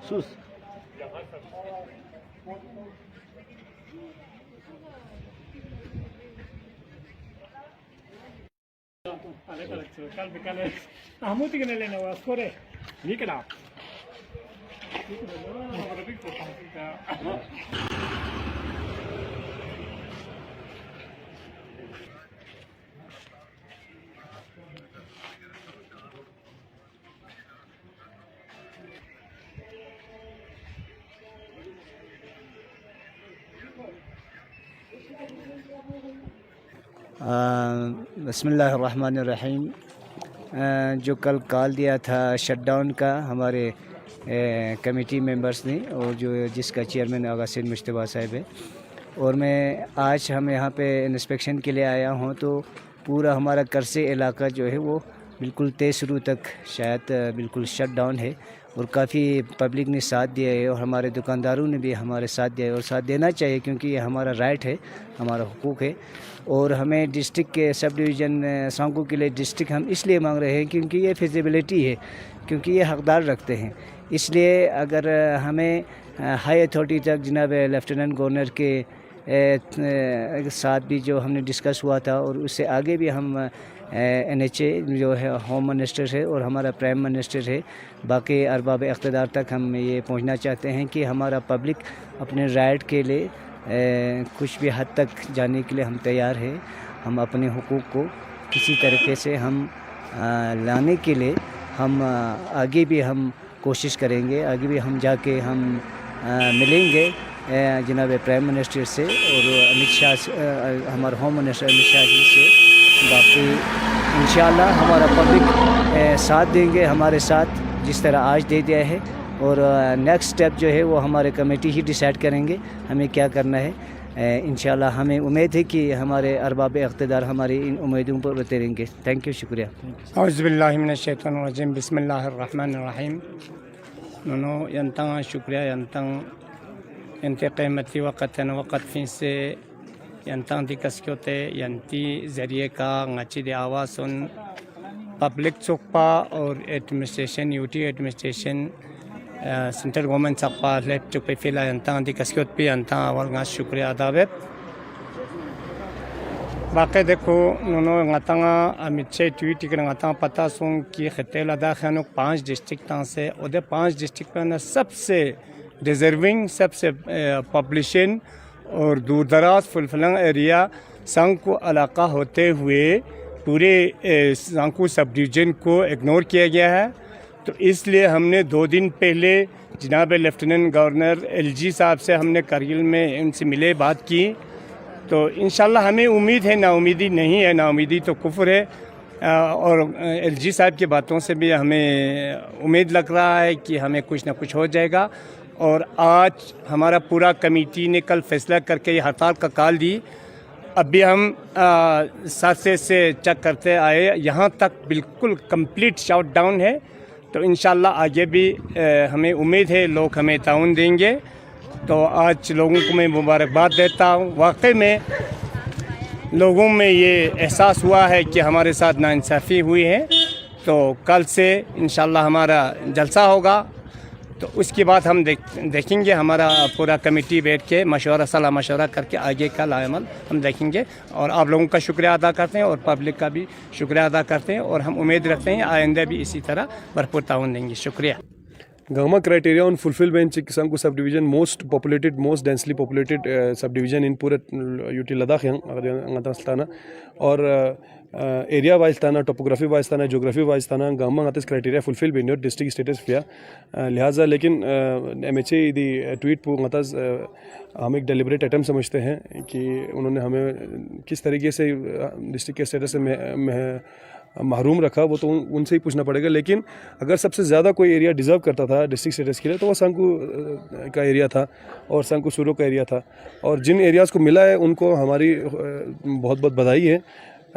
sus. Ahmut que le no ascore. Nikla. بسم اللہ الرحمن الرحیم. جو کل کال دیا تھا شٹ ڈاؤن کا ہمارے کمیٹی ممبرس نے، اور جس کا چیئرمین آغا سید مشتبہ صاحب ہے، اور میں آج ہم یہاں پہ انسپیکشن کے لیے آیا ہوں، تو پورا ہمارا کرسے علاقہ جو ہے وہ بالکل 23 روز تک شاید بالکل شٹ ڈاؤن ہے، اور کافی پبلک نے ساتھ دیا ہے، اور ہمارے دکانداروں نے بھی ہمارے ساتھ دیا ہے، اور ساتھ دینا چاہیے کیونکہ یہ ہمارا رائٹ ہے، ہمارا حقوق ہے. اور ہمیں ڈسٹرکٹ کے سب ڈویژن سانکو کے لیے ڈسٹرکٹ ہم اس لیے مانگ رہے ہیں کیونکہ یہ فیزیبلٹی ہے، کیونکہ یہ حقدار رکھتے ہیں. اس لیے اگر ہمیں ہائی اتھارٹی تک جناب لیفٹیننٹ گورنر کے ساتھ بھی جو ہم نے ڈسکس ہوا تھا، اور اس سے آگے بھی ہم NHA جو ہے ہوم منسٹر ہے اور ہمارا پرائم منسٹر ہے، باقی ارباب اقتدار تک ہم یہ پہنچنا چاہتے ہیں کہ ہمارا پبلک اپنے رائٹ کے لیے کچھ بھی حد تک جانے کے لیے ہم تیار ہیں. ہم اپنے حقوق کو کسی طریقے سے ہم لانے کے لیے ہم آگے بھی ہم کوشش کریں گے، آگے بھی ہم جا کے ہم ملیں گے جناب پرائم منسٹر سے اور امت شاہ، ہمارا ہوم منسٹر امت شاہ جی سے. باقی انشاءاللہ ہمارا پبلک ساتھ دیں گے ہمارے ساتھ، جس طرح آج دے دیا ہے، اور نیکسٹ سٹیپ جو ہے وہ ہمارے کمیٹی ہی ڈیسائیڈ کریں گے ہمیں کیا کرنا ہے. انشاءاللہ ہمیں امید ہے کہ ہمارے ارباب اقتدار ہماری ان امیدوں پر اتریں گے. تھینک یو، شکریہ. اعوذ باللہ من الشیطان الرجیم، بسم اللہ الرحمن الرحیم. نونو ینتاں شکریہ ینتاں انتے قیمتی وقت فین سے ینتاں دی کسکیوتے ینتی ذریعے کا ngاچی دی آوازن پبلک چوکپا اور administration UT administration central government سپا لیپ چوکپے فیلا ینتاں دی کسکیوت پی ینتاں اول ngاچ شکریہ ادابت. باقی دیکھو نونو ngاتاں امت شاہ ٹویٹ کر ngاتاں پتہ سوں کی خطے لداخ خانوک 5 ڈسٹرکٹاں سے، اور دے 5 ڈسٹرکٹ میں سب سے ڈیزرونگ، سب سے پاپولیشن اور دور دراز فلفلنگ ایریا سانکو علاقہ ہوتے ہوئے پورے سانکو سب ڈویژن کو اگنور کیا گیا ہے. تو اس لیے ہم نے 2 دن پہلے جناب لیفٹیننٹ گورنر LG صاحب سے ہم نے کرگل میں ان سے ملے، بات کی. تو انشاءاللہ ہمیں امید ہے، نا امیدی نہیں ہے، نا امیدی تو کفر ہے. اور LG صاحب کی باتوں سے بھی ہمیں امید لگ رہا ہے کہ ہمیں کچھ نہ کچھ ہو جائے گا. اور آج ہمارا پورا کمیٹی نے کل فیصلہ کر کے یہ ہڑتال کا کال دی. ابھی ہم 7 سے چیک کرتے آئے، یہاں تک بالکل کمپلیٹ شاٹ ڈاؤن ہے. تو انشاءاللہ آگے بھی ہمیں امید ہے لوگ ہمیں تعاون دیں گے. تو آج لوگوں کو میں مبارکباد دیتا ہوں. واقعی میں لوگوں میں یہ احساس ہوا ہے کہ ہمارے ساتھ ناانصافی ہوئی ہے. تو کل سے انشاءاللہ ہمارا جلسہ ہوگا، تو اس کے بعد ہم دیکھیں گے، ہمارا پورا کمیٹی بیٹھ کے صلاح مشورہ کر کے آگے کا عمل ہم دیکھیں گے. اور آپ لوگوں کا شکریہ ادا کرتے ہیں اور پبلک کا بھی شکریہ ادا کرتے ہیں، اور ہم امید رکھتے ہیں آئندہ بھی اسی طرح بھرپور تعاون دیں گے. شکریہ. Gama criteria on fulfillment Sanku subdivision most populated, most densely populated subdivision in pura UT Ladakh yang اور area wise تانا topography wise تانا geography wise تانا گاما غاتس criteria fulfill بینیو district status فیا لہٰذا. لیکن MHA دی ٹویٹ پو غاتس ہم ایک ڈیلیبریٹ اٹمپٹ سمجھتے ہیں کہ انہوں نے ہمیں کس طریقے سے ڈسٹرکٹ کے اسٹیٹس سے محروم رکھا وہ تو ان سے ہی پوچھنا پڑے گا. لیکن اگر سب سے زیادہ کوئی ایریا ڈیزرو کرتا تھا ڈسٹرکٹ اسٹیٹس کے لیے تو وہ سانکو کا ایریا تھا اور سانکو سورو کا ایریا تھا. اور جن ایریاز کو ملا ہے ان کو ہماری بہت بہت بدھائی ہے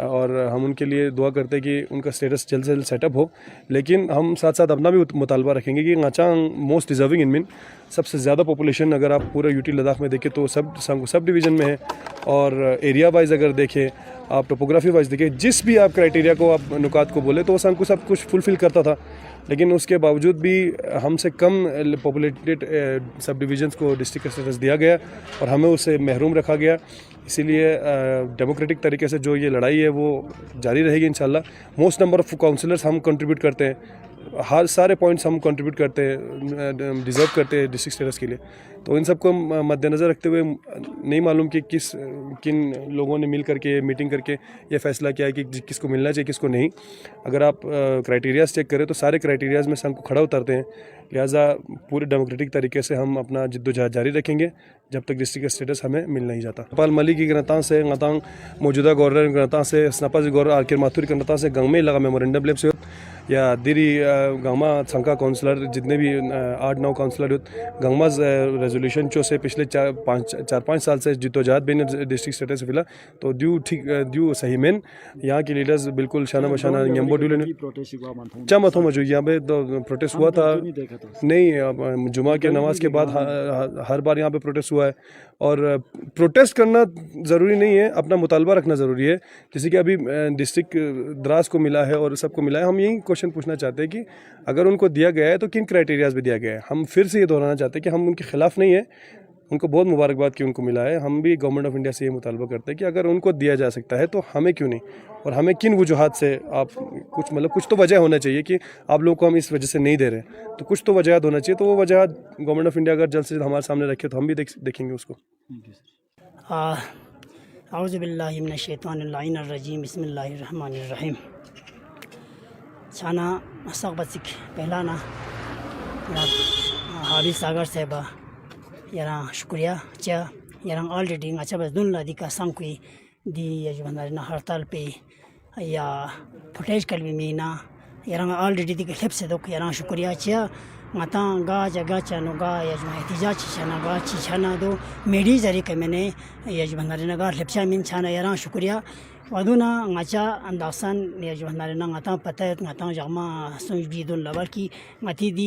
اور ہم ان کے لیے دعا کرتے ہیں کہ ان کا اسٹیٹس جلد سے جلد سیٹ اپ ہو. لیکن ہم ساتھ ساتھ اپنا بھی مطالبہ رکھیں گے کہ ناچانگ موسٹ ڈیزرونگ ان مین سب سے زیادہ پاپولیشن اگر آپ پورے یو ٹی لداخ میں دیکھیں تو سب ڈویژن میں ہے. اور ایریا وائز اگر دیکھیں آپ ٹوپوگرافی وائز دیکھیں جس بھی آپ کرائٹیریا کو آپ نکات کو بولے تو وہ سانکو سب کچھ فلفل کرتا تھا. لیکن اس کے باوجود بھی ہم سے کم پاپولیٹڈ سب ڈویژنس کو ڈسٹرکٹ اسٹیٹس دیا گیا اور ہمیں اس سے محروم رکھا گیا. اسی لیے ڈیموکریٹک طریقے سے جو یہ لڑائی ہے وہ جاری رہے گی انشاءاللہ. موسٹ نمبر آف کاؤنسلرس ہم کنٹریبیوٹ کرتے ہیں, ہر سارے پوائنٹس ہم کنٹریبیوٹ کرتے ہیں, ڈیزرو کرتے ہیں ڈسٹرکٹ اسٹیٹس کے لیے. تو ان سب کو مد نظر رکھتے ہوئے نہیں معلوم کہ کن لوگوں نے مل کر کے میٹنگ کر کے یہ فیصلہ کیا ہے کہ کس کو ملنا چاہیے کس کو نہیں. اگر آپ کرائٹیریاز چیک کریں تو سارے کرائٹیریاز میں سے ہم کو کھڑا اترتے ہیں. لہٰذا پورے ڈیموکریٹک طریقے سے ہم اپنا جد و جہد جاری رکھیں گے جب تک ڈسٹرکٹ اسٹیٹس ہمیں مل نہیں جاتا. پال ملی کی گرنتان سے نتانگ موجودہ گورنر گرنتان سے سناپاز گورنر آرکر ماتھوری گرنتان سے گنگ میں لگا میمورینڈم لیب سے یا دیری گنگما سنکا کونسلر جتنے بھی 8-9 کونسلر گنگماز ریزولوشن چو سے پچھلے 4-5 سال سے جد و جہد بین ڈسٹرکٹ اسٹیٹس سے فلا تو دیو صحیح مین یہاں کے لیڈرز بالکل شانہ بشانہ یمبو ڈولے چمت ہو یہاں پہ پروٹیسٹ ہوا تھا. نہیں, جمعہ کے نماز کے بعد ہر بار یہاں پہ پروٹیسٹ ہوا ہے. اور پروٹیسٹ کرنا ضروری نہیں ہے, اپنا مطالبہ رکھنا ضروری ہے. جیسے کہ ابھی ڈسٹرکٹ دراز کو ملا ہے اور سب کو ملا ہے. ہم یہی کوشچن پوچھنا چاہتے ہیں کہ اگر ان کو دیا گیا ہے تو کن کرائٹیریاز پہ دیا گیا ہے. ہم پھر سے یہ دہرانا چاہتے ہیں کہ ہم ان کے خلاف نہیں ہیں, ان کو بہت مبارکباد کہ ان کو ملا ہے. ہم بھی گورنمنٹ آف انڈیا سے یہ مطالبہ کرتے ہیں کہ اگر ان کو دیا جا سکتا ہے تو ہمیں کیوں نہیں, اور ہمیں کن وجوہات سے آپ کچھ تو وجہ ہونا چاہیے کہ آپ لوگوں کو ہم اس وجہ سے نہیں دے رہے, تو کچھ تو وجہات ہونا چاہیے. تو وہ وجہات گورنمنٹ آف انڈیا اگر جلد سے جلد ہمارے سامنے رکھے تو ہم بھی دیکھیں گے اس کو. اعوذ باللہ من الشیطان اللعین الرجیم بسم اللہ الرحمن الرحیم. چھانا سخت سکھ پہلا نا حابیب ساگر صاحبہ یہاں شکریہ چا یہاں آلریڈی اچھا بس دن لادی کا سانکوئی دی جو ہمارے ہڑتال پہ یا فوٹیج کل بھی مینا یہاں آلریڈی دی کلپ سے دو یہاں شکریہ چا ماتا گا جگہ چانو گا یا جو احتجاج چھانا گا چھانا دو میڈی ذریعے میں نے یا جو ہمارے گا لپچا مین چھانا یہاں شکریہ ودونا ngaca andaksan ya johanare na ngata patayat ngata jama sunj bi dun labar ki ngati di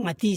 ngati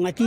ngati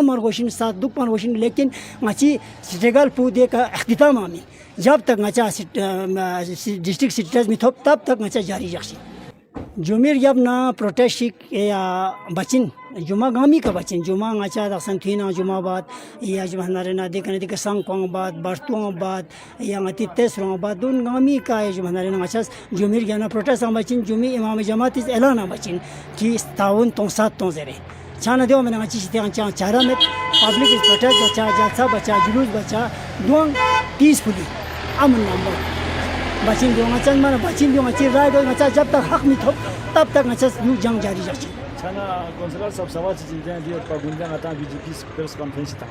تمام مرغوشین ساتھ دک مرغوشین لیکن مچی سٹیگل پودے کا اختتام آمی جب تک مچا ڈسٹرکٹ سٹیز میں تھوپ تب تک مچا جاری رکھسی جمیر جب نا پروٹیسٹ یا بچن جمعہ گامی کا بچن جمعہ مچا دخسن تھینا جمعہ آباد یا جمعہ نارنا دیکھنے دیکھ سنگ کو آباد برتوں آباد یا متی تیسروں آباد دون گامی کا ہے جمعہ نارنا مچا جمیر جانا پروٹیسٹ بچن جمعہ امام جماعت اعلان بچن کہ تعاون تو ساتھ تو زیرے چھانا دیو میں نے مچی چارہ میں پبلک اس پروٹیسٹ بچا جلسہ بچا جلوس بچا دون پیسفلی امن نمبر بچین دیو مچا مانا بچین دیو مچی رائے دو مچا جب تک حق میں تھو تب تک مچا جنگ جاری رکھیں چھانا کونسلر صاحب سوال چیزیں دی اور پاگوندیاں آتا بی جے پی پریس کانفرنس تھا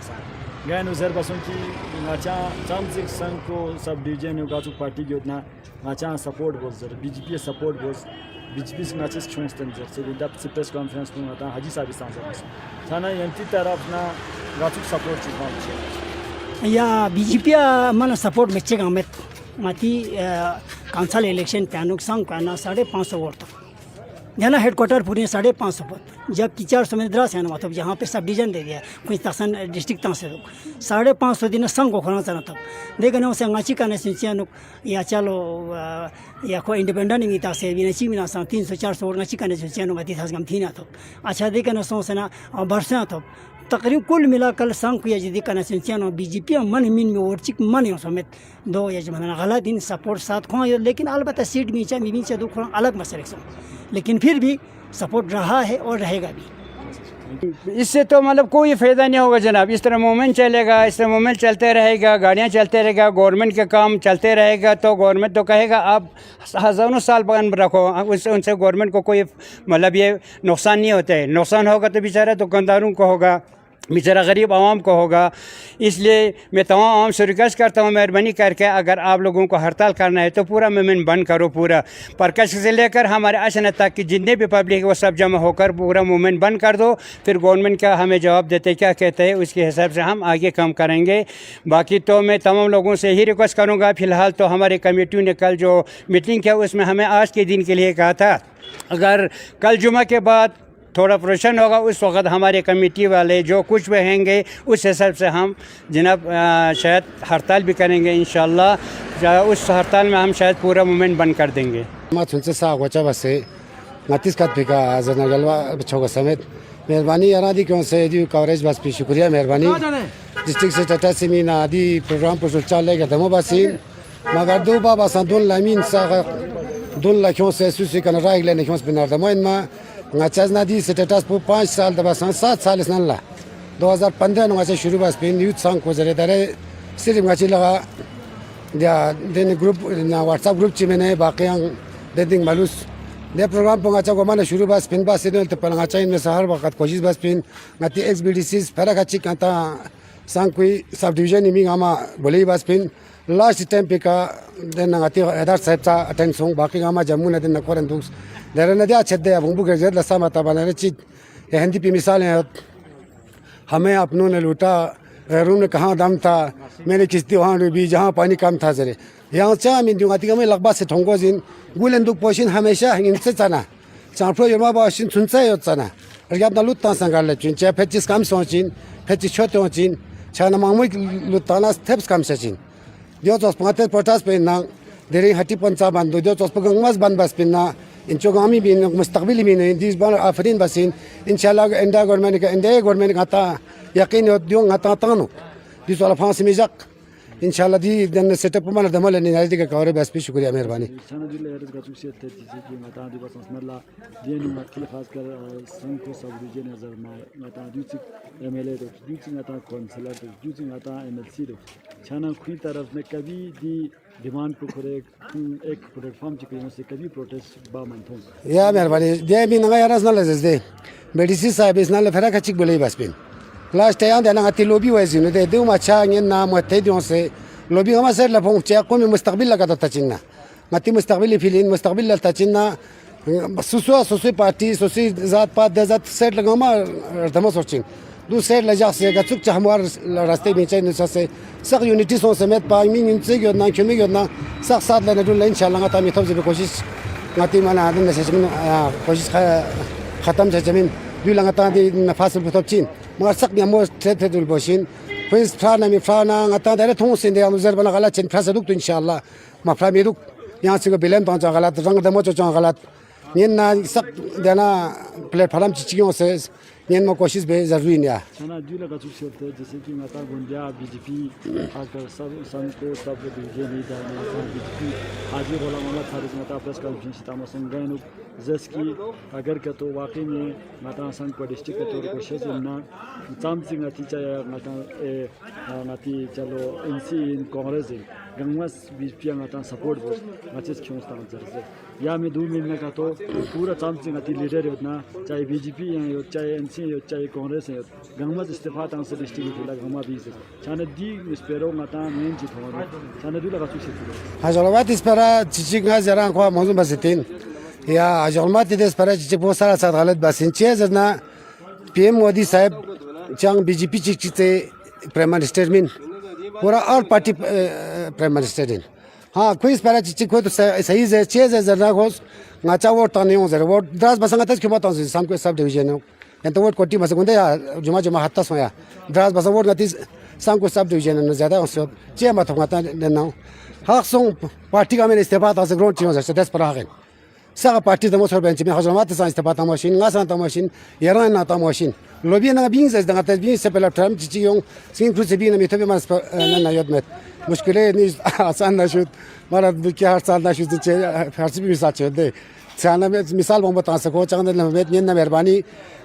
گئے نظر بسوں کی مچا چامزک سنگ کو سب ڈویژن گازو پارٹی کی اتنا مچا سپورٹ بوز بی جے پی سپورٹ بوز بی جے پی سے مچا چھونستن زر سے دب سے پریس کانفرنس کو آتا حاجی صاحب استان زر چھانا ینتی طرف نا گازو سپورٹ چیز مانچ یا بی جے پی مانا سپورٹ بچے گا میں ماتی کانسل الیکشن پیانوک سانگ پانا 550 ووٹ تک جانا ہیڈ کوارٹر پوری 550 ووٹ جب کی 400 میں دراس ہے نا مطلب جہاں پہ سب ڈویژن دے دیا کچھ تخسن ڈسٹرکٹ تھا سے 550 دن سنگ کو کھانا چاہنا تھا دیکھنے اسے انگاچی کا نسنچیا نک یا چلو یا کوئی انڈیپینڈنٹ نہیں تھا سے بھی نچی میں نہ 300-400 ووٹ انگاچی کا نسنچیا نک آتی تھا گم تھی نہ تھا اچھا دیکھنے سو سے نا برسیں تھا تقریباً کل ملا کل سانگ کو یا جدی کا نسنچیانو بی جے پی من مین میں ورچک من یوں سمیت دو یا جمانا غلط دن سپورٹ ساتھ کھواں لیکن البتہ سیٹ میں چاہے میں دو کھواں الگ مسئلے سوں لیکن پھر بھی سپورٹ رہا ہے اور رہے گا بھی اس سے تو مطلب کوئی فائدہ نہیں ہوگا جناب اس طرح موومنٹ چلے گا اس طرح موومنٹ چلتے رہے گا گاڑیاں چلتے رہے گا گورنمنٹ کے کام چلتے رہے گا تو گورنمنٹ تو کہے گا آپ ہزاروں سال بند رکھو ان سے گورنمنٹ کو کوئی مطلب یہ نقصان نہیں ہوتا ہے نقصان ہوگا تو بیچارہ دکانداروں کو ہوگا بیچارہ غریب عوام کو ہوگا اس لیے میں تمام عوام سے ریکویسٹ کرتا ہوں مہربانی کر کے اگر آپ لوگوں کو ہڑتال کرنا ہے تو پورا موومنٹ بند کرو پورا پرکش سے لے کر ہمارے اشن تک کہ جتنے بھی پبلک وہ سب جمع ہو کر پورا موومنٹ بند کر دو پھر گورنمنٹ کا ہمیں جواب دیتے کیا کہتے ہیں اس کے حساب سے ہم آگے کام کریں گے باقی تو میں تمام لوگوں سے ہی ریکویسٹ کروں گا فی الحال تو ہماری کمیٹیوں نے کل جو میٹنگ کیا اس میں ہمیں آج کے دن کے لیے کہا تھا اگر کل جمعہ کے بعد تھوڑا پروشن ہوگا اس وقت ہمارے کمیٹی والے جو کچھ بہیں گے اس حساب سے ہم جناب شاید ہڑتال بھی کریں گے انشاءاللہ اس ہڑتال میں ہم شاید پورا موومنٹ بند کر دیں گے مہربانی ارادی کیوں سے دی کوریج بس پہ شکریہ مہربانی ڈسٹرکٹ سے ٹاٹا سیمین آدھی پروگرام پر چلے گا دمو بسین مگر دو بابا سندون لامین سا دون لکھوں سے سوسی کن رائے لینے کیوں سے بنار دمو ان میں ngachas na di status po 5 saal da basan 7 saal isnan la 2015 no ngache shuru bas pin youth sang ko jare dare sirf ngache laga dia den group na whatsapp group chi mene baqiyan deding malus de program po ngache ko mana shuru bas pin bas idol te pal ngache in me sahar waqt kojish bas pin ngati xbdcs phara kachi kanta sang koi sub division mi ngama bolei bas pin last time pe ka den ngati edar sahib sa attend song baqi ngama jammu na den na koran dus درنا دیا چھدے اب بو گرجت لسا متا بنانے چیز ہندی پہ مثال ہیں ہمیں اپنوں نے لوٹا غیروں نے کہاں دم تھا میں نے کشتی وہاں ڈوبی جہاں پانی کم تھا ذرے یہاں چاہ میں دوں گا میں لگبا سے ٹھونگو زین گولندوک پوشین ہمیشہ ان سے چنا چانپرو یما باشین سنسا ہے چنا اور یہ اپنا لوٹا سنگال لچین چاہے پھر چیز کم سوچین پھر چیز چھوٹے ہوچین چاہے نماموی لوٹانا تھپس کم سچین دیو تو پانتے پوٹاس پہ نہ دیری ہٹی پنچا بند دیو تو گنگماز بند بس پہ نہ انچوگامی بھی مستقبلی بھی نہیں دیس بار آفرین بسین انشاءاللہ انڈیا گورنمنٹ کا انڈیا گورنمنٹ کا تا یقین دیوں گا تانو دیس والا پھانسی میں جک انشاءاللہ دی دن سیٹ اپ مانا دمل نہیں نازدی کا کورے بس بھی شکریہ مہربانی چھانا دی لہرز کا توسیت تھی کہ متا دی بس اسمر دین مکل خاص کر سنگ کو سب ریجن نظر متا دیوچ ایم ایل اے دیوچ متا کونسلر دیوچ متا ایم ایل سی چھانا کھوئی طرف میں کبھی دی ڈیمانڈ کو کرے ایک پلیٹ فارم چکے سے کبھی پروٹیسٹ با منتھوں یا مہربانی دے بھی نگا یارس نہ لزز دے میڈیسی صاحب اس نال فرا کچک بولے بس پین لاسٹ ٹائم دے نہ تی لوبی وایزی نو دے دو مچا نین نام تے دیوں سے لوبی ہم سر لفون چا قوم مستقبل لگا تچنا متی مستقبل فیلین مستقبل تچنا سوسو پارٹی سوسی ذات پات ذات سیٹ لگا ما دمو سوچین دو سیٹ لجا سے گچک چہموار راستے میں چین سے سخ یونٹی سو سمیت پای مین سے گنا کمی گنا سخ ساتھ لینے دو انشاءاللہ تا می تھوز کوشش ماتی مانا ادن سے کوشش ختم سے زمین دو لغتا دي نفاس البطوبين ما سق يمو تريد البوشين فيس فرانا مي فرانا غتا دايره تونسين دي زربنا غلط تشين فراس دوك ان شاء الله ما فرامي دوك يانسيغو بلم تون غلط رنگ دمو چون غلط نين سق دنا پلیٹ فارم چيچيون سے نين مو کوشش به ضروری نیا چنا جو لگا چھ چلتے جیسے کہ متا گونڈیا بی جے پی آکر سب سن کو سب ڈویژن نہیں دا بی جے پی حاجی غلام محمد فارس متا پریس کانفرنس تام سنگانو جس کی اگر کہ تو واقعی میں متا سن کو ڈسٹرکٹ تو کو شجنا تام سنگ اتی چا متا ناتی چلو ان سی ان کانگریس گنگمس بی جے پی متا سپورٹ بس مچس کیوں استعمال کرتے یا میں دو مہینے کا تو پورا تام سنگ اتی لیڈر ہونا چاہے بی جے پی یا چاہے ان سی چاہے کانگریس ہے گنگمس استعفا تام سے ڈسٹرکٹ لگا ہما بھی سے چانے دی اسپیرو متا مین جی تھو چانے دی لگا چھ حجرات اسپرا چیچیگا زران کو موضوع بسیتین یا حجرات دے اسپرا چیچ بہت سارا ساتھ غلط بسین چیز نہ پی ایم مودی صاحب چنگ بی جے پی چیچتے پرائم منسٹر مین پورا اور پارٹی پرائم منسٹر دین ہاں کوئی اسپرا چیچ کو تو صحیح ہے چیز ہے زرنا گوس ناچا ووٹ تانے ہوں زر ووٹ دراز بسنگا تک کیوں بتاؤں سام کو سب ڈویژن ہو یا تو ووٹ کوٹی بس گندے یا جمعہ جمعہ ہتہ سویا دراز بس ووٹ گتی سام کو سب ڈویژن زیادہ اس چے مت ہوتا نہ حق سوں پارٹی کا میں استعفا تھا گراؤنڈ چیوں سے دس پر آگے سا پارٹی دمو سر بنچ میں حضرات سے استعفا تھا ماشین ناسان تھا ماشین یران نہ تھا ماشین لوبی نہ بینز از دغه تدبیر سے پہلا ٹرم چیوں سین کروس بین میں تبي ماس نہ یاد مت مشکله نیز آسان نشد مرد کی هر سال نشد چه فرض بھی ساتھ دے چانا مثال بم بتا سکو چاند نمبت نہ مہربانی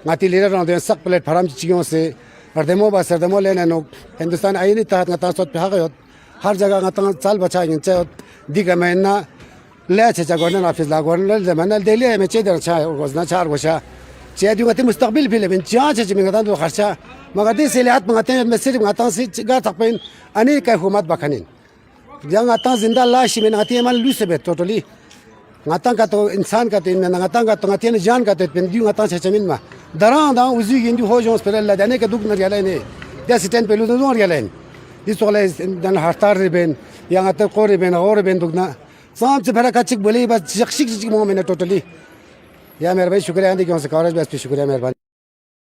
ماتی لیڈر نہ سق پلیٹ فارم چیوں سے اردمو با سردمو لینا نو ہندوستان آئینی تحت نتا سوت پہ حق ہر جگہ نتا سال بچائیں چے دیگه مہینہ لا چا گورنر آفس لا گورنر زمان دلی میں چے در چا روزنا چار وشا چه دیوتی مستقبل فيلم من جاچ من غدان دو خرچا مغدي سيلات مغتين مسير مغتان سي غا تقبين اني كاي حكومت بكنين جان غتان زنده لاش من غتي من لوسبه توتالي غتان کا تو انسان کا تو ان غتان کا تو غتين جان کا تو بن دي غتان چمن ما دران دا وزي گندي هو جونس پر الله دنه کا دوك نر يلين ده سيتن پلو دو يلين دي سوله دن هارتار بين يا غت قور بين اور بين دوغنا سام سے بھرا کچک بولي بس شخصي مومن توتالي یا مہربانی شکریہ اندی کیوں سے کورج بس پہ شکریہ مہربانی